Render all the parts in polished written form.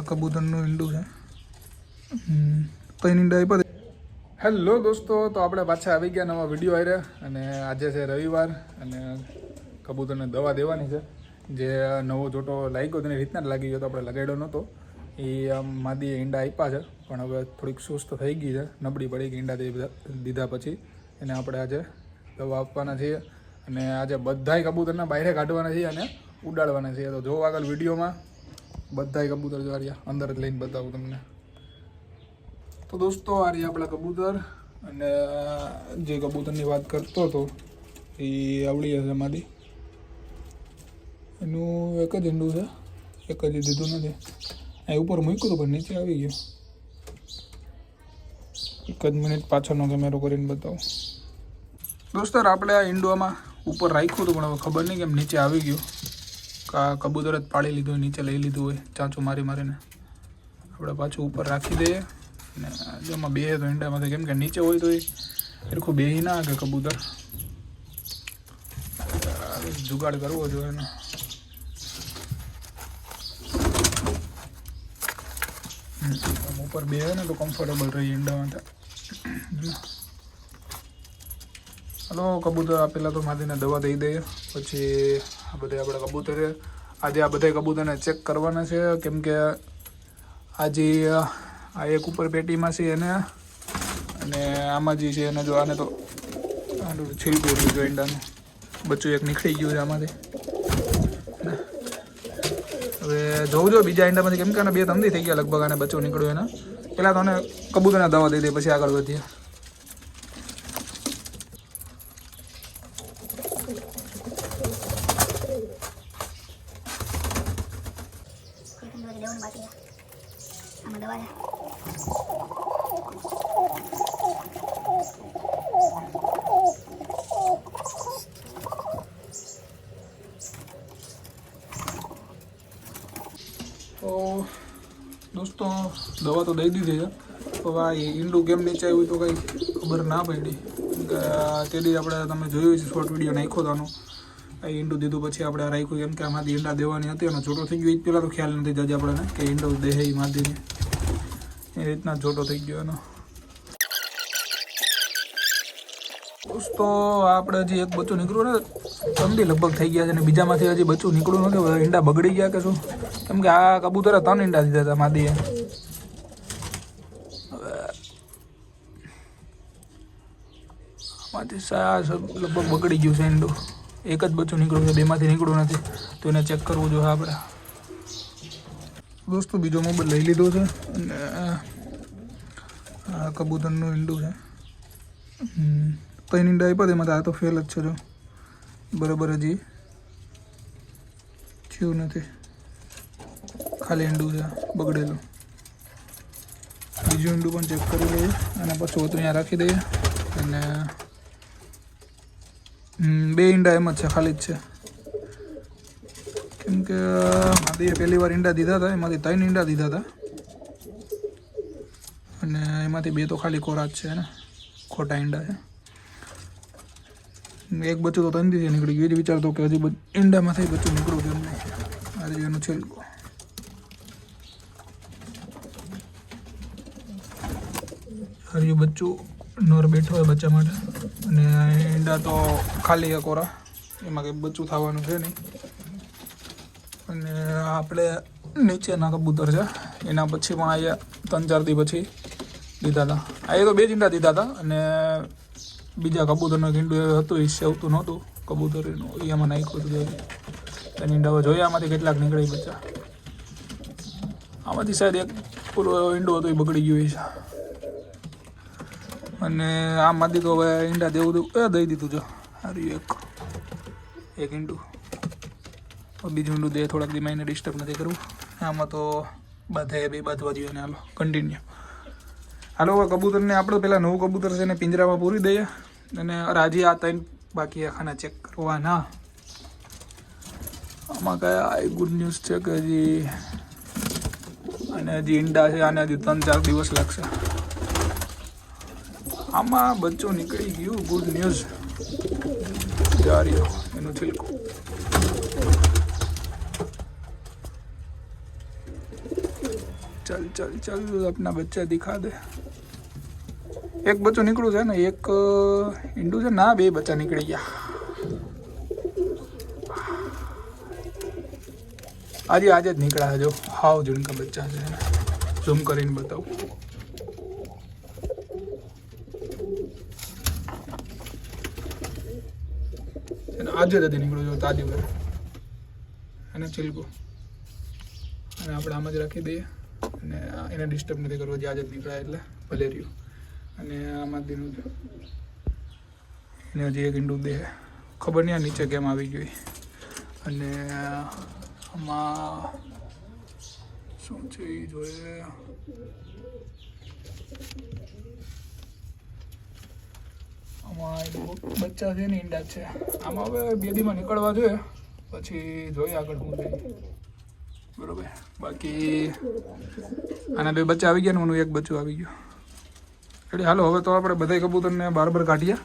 કબૂતરનું ઈંડું છે. 3 ઈંડા આપ્યા. હેલો દોસ્તો, તો આપણે પાછા આવી ગયા નવા વિડીયો આવી રહ્યા. અને આજે છે રવિવાર અને કબૂતરને દવા દેવાની છે. જે નવો જોટો લાગ્યો તેની રીતના જ લાગી ગયો તો આપણે લગાડ્યો નહોતો. એ આમ માદીએ ઈંડા આપ્યા છે, પણ હવે થોડીક સુસ્ત થઈ ગઈ છે, નબળી પડી ગઈ ઈંડા દીધા પછી. એને આપણે આજે દવા આપવાના છીએ અને આજે બધાય કબૂતરના બહાર કાઢવાના છીએ અને ઉડાડવાના છીએ. તો જો આગળ વિડીયોમાં બધાય કબૂતર જો રહ્યા અંદર જ લઈને બતાવું તમને. તો દોસ્તો આ રહ્યા આપણા કબૂતર. અને જે કબૂતરની વાત કરતો હતો એ આવડી હશે માદી. એનું એક જ ઈંડું છે, એક જ દીધું નથી. અહીં ઉપર મૂક્યું હતું પણ નીચે આવી ગયું. એક જ મિનિટ પાછળનો કેમેરો કરીને બતાવું. દોસ્તર આપણે આ ઈંડુઆમાં ઉપર રાખ્યું હતું પણ હવે ખબર નહીં કેમ નીચે આવી ગયું. કબૂતર જ પાડી લીધું હોય, નીચે લઈ લીધું હોય ચાંચું મારીને. આપણે પાછું ઉપર રાખી દઈએ અને જેમાં બેહે તો ઈંડામાંથી, કેમ કે નીચે હોય તો એ સરખું બેહી ના કે કબૂતર. જુગાડ કરવો જોઈએ એનો. ઉપર બેહે ને તો કમ્ફર્ટેબલ રહી ઈંડામાં. હલો કબૂતર આપેલા તો માદીને દવા દઈ દઈએ. પછી આ બધા આપણા કબૂતરે આજે આ બધા કબૂતરને ચેક કરવાના છે, કેમ કે આજે આ એક ઉપર પેટીમાં છે એને, અને આમાં જે છે એને જો આને તો છીલકું હતું જો ઈંડાનું બચ્ચું એક નીકળી ગયું છે આમાંથી. હવે જોઉં જો બીજા ઈંડામાંથી, કેમ કે આને 2 તંદી થઈ ગયા લગભગ આને બચ્ચું નીકળ્યું એના. પહેલાં તો આને કબૂતરને દવા દઈ દે પછી આગળ વધીએ. તો દોસ્તો દવા તો દઈ દીધી છે. તો આ ઈંડું કેમ નીચે આવ્યું તો કંઈ ખબર ના પડી. કે તે દી આપણે તમે જોયું છે શોર્ટ વિડીયો નાખ્યો હતો આનો. આ ઈંડું દીધું પછી આપણે રાખ્યું, કેમ કે આમાંથી ઈંડા દેવાની હતી અને જોટો થઈ ગયો. એ પહેલાં તો ખ્યાલ નથી જજે આપણને કે ઈંડો દેહે એ માદીને. એ રીતના જોટો થઈ ગયો એનો. દોસ્તો આપણે હજી એક બચ્ચું નીકળ્યું ને, તંદી લગભગ થઈ ગયા છે, અને બીજામાંથી હજી બચ્ચું નીકળ્યું નથી. ઈંડા બગડી ગયા કે શું? કેમ કે આ કબૂતરે 3 ઈંડા દીધા હતા માદીએ. આમાંથી લગભગ બગડી ગયું છે ઈંડું. એક જ બચ્ચું નીકળ્યું છે, 2માંથી નીકળ્યું નથી. તો એને ચેક કરવું જોઈએ આપણે. દોસ્તો બીજો મોબાઈલ લઈ લીધો છે અને આ કબૂતરનું ઈંડું છે. 3 ઈંડા આપ્યા એમાં આ તો ફેલ જ છે. જો બરાબર હજી થયું નથી, ખાલી ઈંડું છે બગડેલું. બીજું ઈંડું પણ ચેક કરી લઈએ અને પછી અહીંયા રાખી દઈએ. અને 2 ઈંડા એમ જ છે, ખાલી જ છે. કેમ કે માદીએ પહેલી વાર ઈંડા દીધા હતા, એમાંથી 3 ઈંડા દીધા હતા અને એમાંથી 2 તો ખાલી કોરા જ છે ને, ખોટા ઈંડા છે. એક બચ્ચું તો તંદીથી નીકળી ગયું. એ જ વિચારતો કે હજી ઈંડામાંથી બચ્ચું નીકળવું કેમ નહીં. આજે એનું છેલ્લું હરિયું બચ્ચું નોર બેઠો હોય બચ્ચા માટે. અને ઈંડા તો ખાલી કોરા, એમાં કંઈ બચ્ચું થવાનું છે નહીં. અને આપણે નીચેના કબૂતર છે એના પછી પણ અહીંયા 3-4 દી પછી દીધા હતા. આ તો 2 જ ઈંડા દીધા હતા અને બીજા કબૂતરનું ઈંડું એવું હતું એ સેવતું નહોતું કબૂતરનું, એ આમાં નાખ્યું હતું. એની ઈંડા જોઈએ આમાંથી કેટલાક નીકળી બચ્ચા. આમાંથી શાયદ એક પેલું ઈંડું હતું એ બગડી ગયું છે. અને આમાંથી તો હવે ઈંડા દેવું દઈ દીધું. જો સારું એક ઈંડું, બીજું ઈંડું દે થોડાક દી એને ડિસ્ટર્બ નથી કરવું. આમાં તો બધા 2 બાંધવા જોઈએ ને. હાલો કન્ટિન્યુ. હાલો હવે કબૂતરને આપણે પહેલાં નવું કબૂતર છે એને પિંજરામાં પૂરી દઈએ. અને હજી આ 3 બાકી ખાના ચેક કરવાના. આમાં કયા ગુડ ન્યૂઝ છે કે હજી અને હજી ઈંડા છે, આને હજી 3-4 દિવસ લાગશે. આમાં બચ્ચું નીકળી ગયું. Good news. જારીઓ એનું છિલકું. चल चल चल अपना बच्चा दिखा दे। एक बच्चों निकलू है ना, एक ईंडू है ना, बे बच्चा निकली गया। आज आज ज निकला है जो हाव जिनका बच्चा है, ઝૂમ કરીને બતાવું। આજે જ નીકળ્યો જો તાજી ઘરે અને ચીલકો, અને આપણે આમ જ રાખી દઈએ અને એને ડિસ્ટર્બ નથી કરવો, જે આજે જ નીકળ્યા એટલે ભલે રહ્યું। અને આમાં દીનું એને હજી એક ઈંડું દે, ખબર નહીં આ નીચે કેમ આવી ગઈ। અને આમાં શું છે એ જોઈએ। આમાં બચ્ચા છે ને ઈંડા છે, આમાં હવે 2 દીમાં નીકળવા જોઈએ, પછી જોઈએ આગળ શું થાય, બરોબર। બાકી આના 2 બચ્ચા આવી ગયા ને, એક બચ્ચું આવી ગયું। એટલે હાલો હવે તો આપણે બધા કબૂતરને બરાબર કાઢીએ,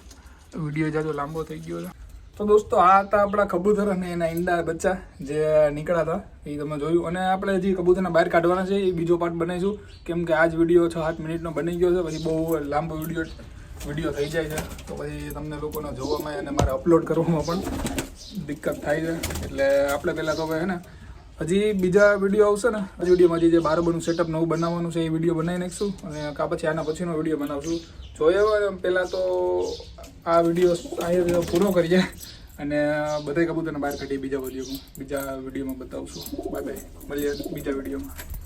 વિડીયો જાજો લાંબો થઈ ગયો છે। તો દોસ્તો આ હતા આપણા કબૂતર અને એના ઈંડા બચ્ચા જે નીકળ્યા હતા, એ તમે જોયું। અને આપણે હજી કબૂતરના બહાર કાઢવાના છે, એ બીજો પાર્ટ બનાવીશું, કેમ કે આ જ વિડીયો 6-7 મિનિટનો બની ગયો છે, પછી બહુ લાંબો વિડીયો થઈ જાય છે, તો પછી તમને લોકોને જોવામાં અને મારે અપલોડ કરવામાં પણ દિક્કત થાય છે। એટલે આપણે પહેલાં તો હવે હે ને હજી બીજા વિડીયો આવશે ને, હજી વિડીયોમાં જે બારબરનું સેટઅપ નવું બનાવવાનું છે એ વિડીયો બનાવી નાખીશું, અને કા પછી આના પછીનો વિડીયો બનાવશું। જોઈએ પહેલાં તો આ વિડીયો અહીંયા પૂરો કરીએ અને બધા કબૂતરને બહાર કાઢીએ, બીજા વિડીયોમાં બતાવશું। બાય બાય, મળીએ બીજા વિડીયોમાં।